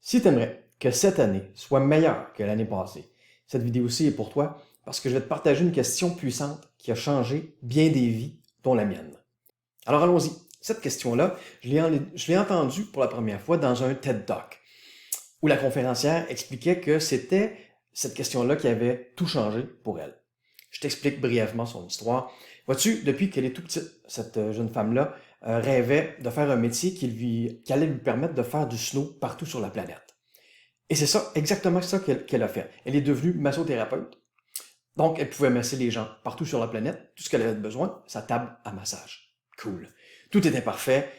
Si tu aimerais que cette année soit meilleure que l'année passée, cette vidéo-ci est pour toi parce que je vais te partager une question puissante qui a changé bien des vies, dont la mienne. Alors allons-y. Cette question-là, je l'ai entendue pour la première fois dans un TED Talk, où la conférencière expliquait que c'était cette question-là qui avait tout changé pour elle. Je t'explique brièvement son histoire. Vois-tu, depuis qu'elle est toute petite, cette jeune femme-là rêvait de faire un métier qui allait lui permettre de faire du snow partout sur la planète. Et c'est ça, exactement ça qu'elle a fait. Elle est devenue massothérapeute. Donc, elle pouvait masser les gens partout sur la planète. Tout ce qu'elle avait besoin, sa table à massage. Cool. Tout était parfait.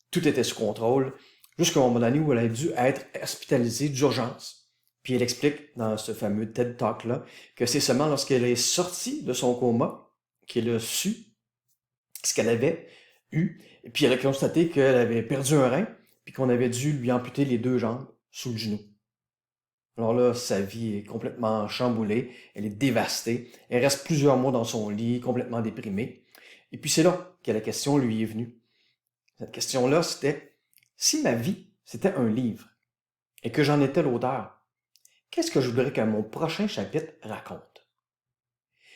Tout était sous contrôle. Jusqu'à un moment donné où elle a dû être hospitalisée d'urgence. Puis elle explique dans ce fameux TED Talk-là que c'est seulement lorsqu'elle est sortie de son coma qu'elle a su ce qu'elle avait eu. Et puis elle a constaté qu'elle avait perdu un rein, puis qu'on avait dû lui amputer les deux jambes sous le genou. Alors là, sa vie est complètement chamboulée, elle est dévastée, elle reste plusieurs mois dans son lit, complètement déprimée. Et puis c'est là que la question lui est venue. Cette question-là, c'était, si ma vie, c'était un livre, et que j'en étais l'auteur, qu'est-ce que je voudrais que mon prochain chapitre raconte?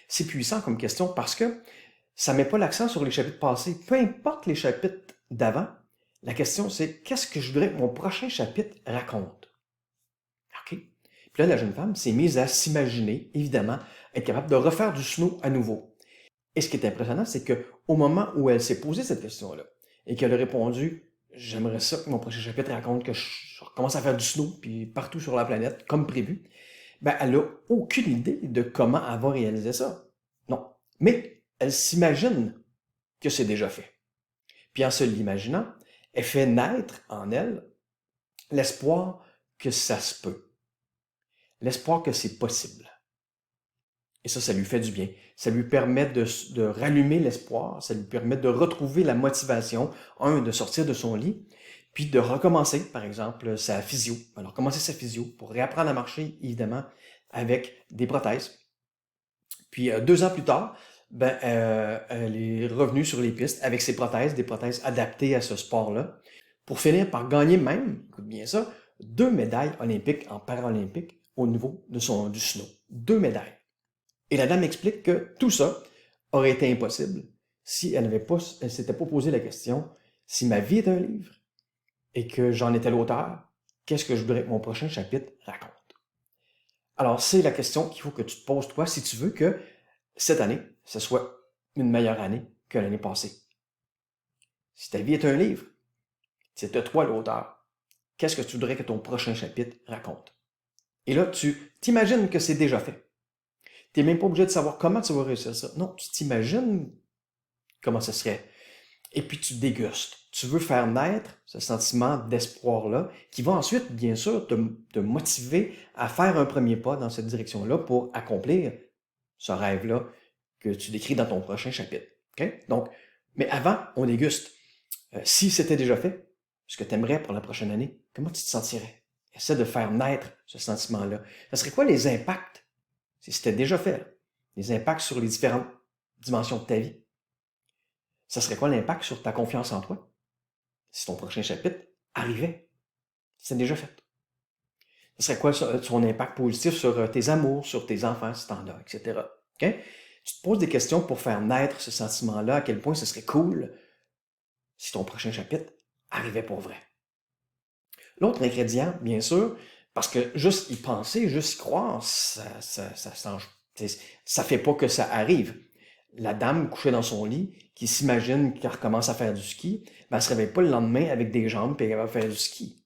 C'est puissant comme question parce que ça ne met pas l'accent sur les chapitres passés. Peu importe les chapitres d'avant, la question c'est, qu'est-ce que je voudrais que mon prochain chapitre raconte? OK. Puis là, la jeune femme s'est mise à s'imaginer, évidemment, être capable de refaire du snow à nouveau. Et ce qui est impressionnant, c'est qu'au moment où elle s'est posé cette question-là, et qu'elle a répondu « J'aimerais ça que mon prochain chapitre raconte que je recommence à faire du snow, puis partout sur la planète, comme prévu », ben, elle n'a aucune idée de comment elle va réaliser ça. Non. Mais elle s'imagine que c'est déjà fait. Puis en se l'imaginant, elle fait naître en elle l'espoir que ça se peut. L'espoir que c'est possible. Et ça lui fait du bien. Ça lui permet de rallumer l'espoir, ça lui permet de retrouver la motivation, de sortir de son lit, puis de recommencer, par exemple, sa physio. Alors, commencer sa physio pour réapprendre à marcher, évidemment, avec des prothèses. Puis, 2 ans plus tard, elle est revenue sur les pistes avec ses prothèses, des prothèses adaptées à ce sport-là, pour finir par gagner même, écoute bien ça, 2 médailles olympiques en paralympique au niveau du snow. 2 médailles. Et la dame explique que tout ça aurait été impossible si elle s'était pas posé la question, si ma vie est un livre et que j'en étais l'auteur, qu'est-ce que je voudrais que mon prochain chapitre raconte? Alors, c'est la question qu'il faut que tu te poses toi si tu veux que cette année, ce soit une meilleure année que l'année passée. Si ta vie est un livre, c'est toi l'auteur, qu'est-ce que tu voudrais que ton prochain chapitre raconte? Et là, tu t'imagines que c'est déjà fait. Tu n'es même pas obligé de savoir comment tu vas réussir ça. Non, tu t'imagines comment ce serait. Et puis tu dégustes. Tu veux faire naître ce sentiment d'espoir-là qui va ensuite, bien sûr, te motiver à faire un premier pas dans cette direction-là pour accomplir ce rêve-là que tu décris dans ton prochain chapitre. Okay? Donc, mais avant, on déguste. Si c'était déjà fait, ce que tu aimerais pour la prochaine année, comment tu te sentirais? Essaie de faire naître ce sentiment-là. Ce serait quoi les impacts si c'était déjà fait? Là? Les impacts sur les différentes dimensions de ta vie. Ça serait quoi l'impact sur ta confiance en toi si ton prochain chapitre arrivait? C'est déjà fait. Ça serait quoi son impact positif sur tes amours, sur tes enfants, si t'en as, etc. Okay? Tu te poses des questions pour faire naître ce sentiment-là, à quel point ce serait cool si ton prochain chapitre arrivait pour vrai. L'autre ingrédient, bien sûr, parce que juste y penser, juste y croire, ça fait pas que ça arrive. La dame couchée dans son lit, qui s'imagine qu'elle recommence à faire du ski, ben elle se réveille pas le lendemain avec des jambes et elle va faire du ski.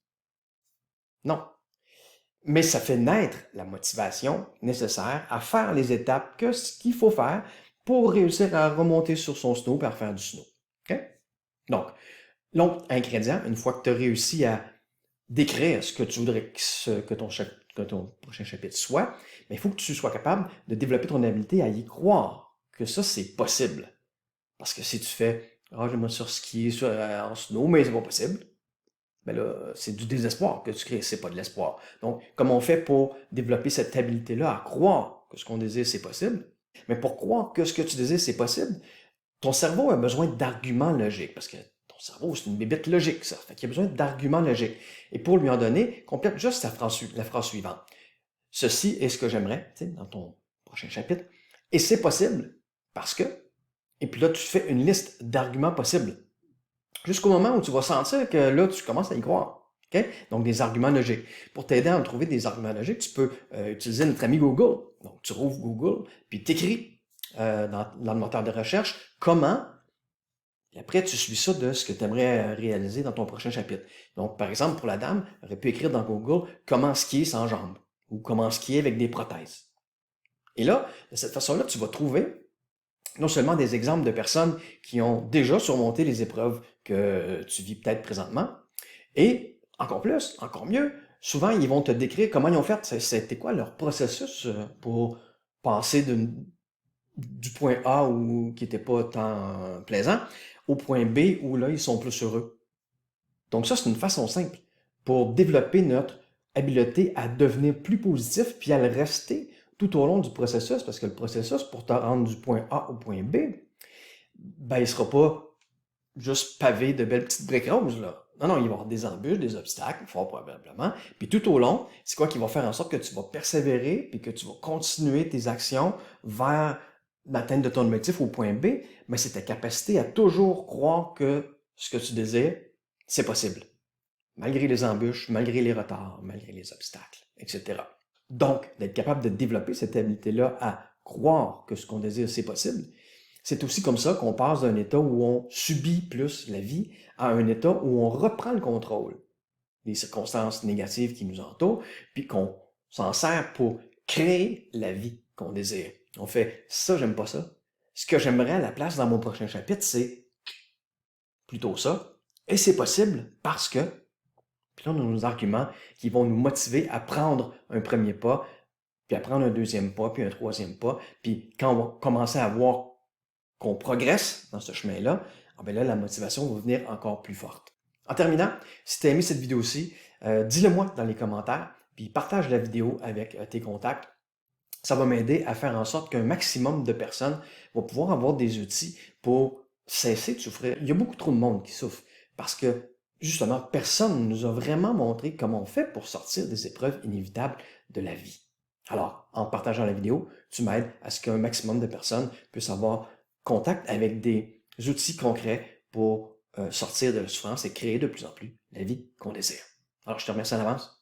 Non. Mais ça fait naître la motivation nécessaire à faire les étapes qu'il faut faire pour réussir à remonter sur son snow et à faire du snow. Okay? Donc, l'autre ingrédient, une fois que tu as réussi à décrire ce que tu voudrais que ton prochain chapitre soit, mais il faut que tu sois capable de développer ton habileté à y croire que ça, c'est possible. Parce que si tu fais « Ah, j'aimerais sur skier en snow, mais c'est pas possible », ben là, c'est du désespoir que tu crées, c'est pas de l'espoir. Donc, comment on fait pour développer cette habileté-là à croire que ce qu'on désire, c'est possible? Mais pour croire que ce que tu désires, c'est possible, ton cerveau a besoin d'arguments logiques, parce que ton cerveau, c'est une bébête logique, ça. Fait qu'il a besoin d'arguments logiques. Et pour lui en donner, complète juste la phrase suivante. Ceci est ce que j'aimerais, tu sais, dans ton prochain chapitre. Et c'est possible parce que, et puis là, tu fais une liste d'arguments possibles. Jusqu'au moment où tu vas sentir que là, tu commences à y croire. Okay? Donc, des arguments logiques. Pour t'aider à trouver des arguments logiques, tu peux utiliser notre ami Google. Donc, tu rouvres Google, puis tu écris dans le moteur de recherche comment, et après, tu suis ça de ce que tu aimerais réaliser dans ton prochain chapitre. Donc, par exemple, pour la dame, elle aurait pu écrire dans Google comment skier sans jambes ou comment skier avec des prothèses. Et là, de cette façon-là, tu vas trouver non seulement des exemples de personnes qui ont déjà surmonté les épreuves que tu vis peut-être présentement, et encore plus, encore mieux, souvent ils vont te décrire comment ils ont fait, c'était quoi leur processus pour passer du point A où, qui n'était pas tant plaisant au point B où là ils sont plus heureux. Donc ça, c'est une façon simple pour développer notre habileté à devenir plus positif puis à le rester tout au long du processus, parce que le processus, pour te rendre du point A au point B, ben, il ne sera pas juste pavé de belles petites briques roses, là. Non, non, il va y avoir des embûches, des obstacles, fort probablement. Puis tout au long, c'est quoi qui va faire en sorte que tu vas persévérer puis que tu vas continuer tes actions vers l'atteinte de ton objectif au point B, mais c'est ta capacité à toujours croire que ce que tu désires, c'est possible. Malgré les embûches, malgré les retards, malgré les obstacles, etc. Donc, d'être capable de développer cette habilité-là à croire que ce qu'on désire, c'est possible, c'est aussi comme ça qu'on passe d'un état où on subit plus la vie à un état où on reprend le contrôle des circonstances négatives qui nous entourent, puis qu'on s'en sert pour créer la vie qu'on désire. On fait ça, j'aime pas ça. Ce que j'aimerais à la place dans mon prochain chapitre, c'est plutôt ça. Et c'est possible parce que, puis là, on a nos arguments qui vont nous motiver à prendre un premier pas, puis à prendre un deuxième pas, puis un troisième pas. Puis quand on va commencer à voir qu'on progresse dans ce chemin-là, ah ben là, la motivation va venir encore plus forte. En terminant, si tu as aimé cette vidéo-ci, dis-le moi dans les commentaires, puis partage la vidéo avec tes contacts. Ça va m'aider à faire en sorte qu'un maximum de personnes vont pouvoir avoir des outils pour cesser de souffrir. Il y a beaucoup trop de monde qui souffre parce que, justement, personne ne nous a vraiment montré comment on fait pour sortir des épreuves inévitables de la vie. Alors, en partageant la vidéo, tu m'aides à ce qu'un maximum de personnes puissent avoir contact avec des outils concrets pour sortir de la souffrance et créer de plus en plus la vie qu'on désire. Alors, je te remercie à l'avance.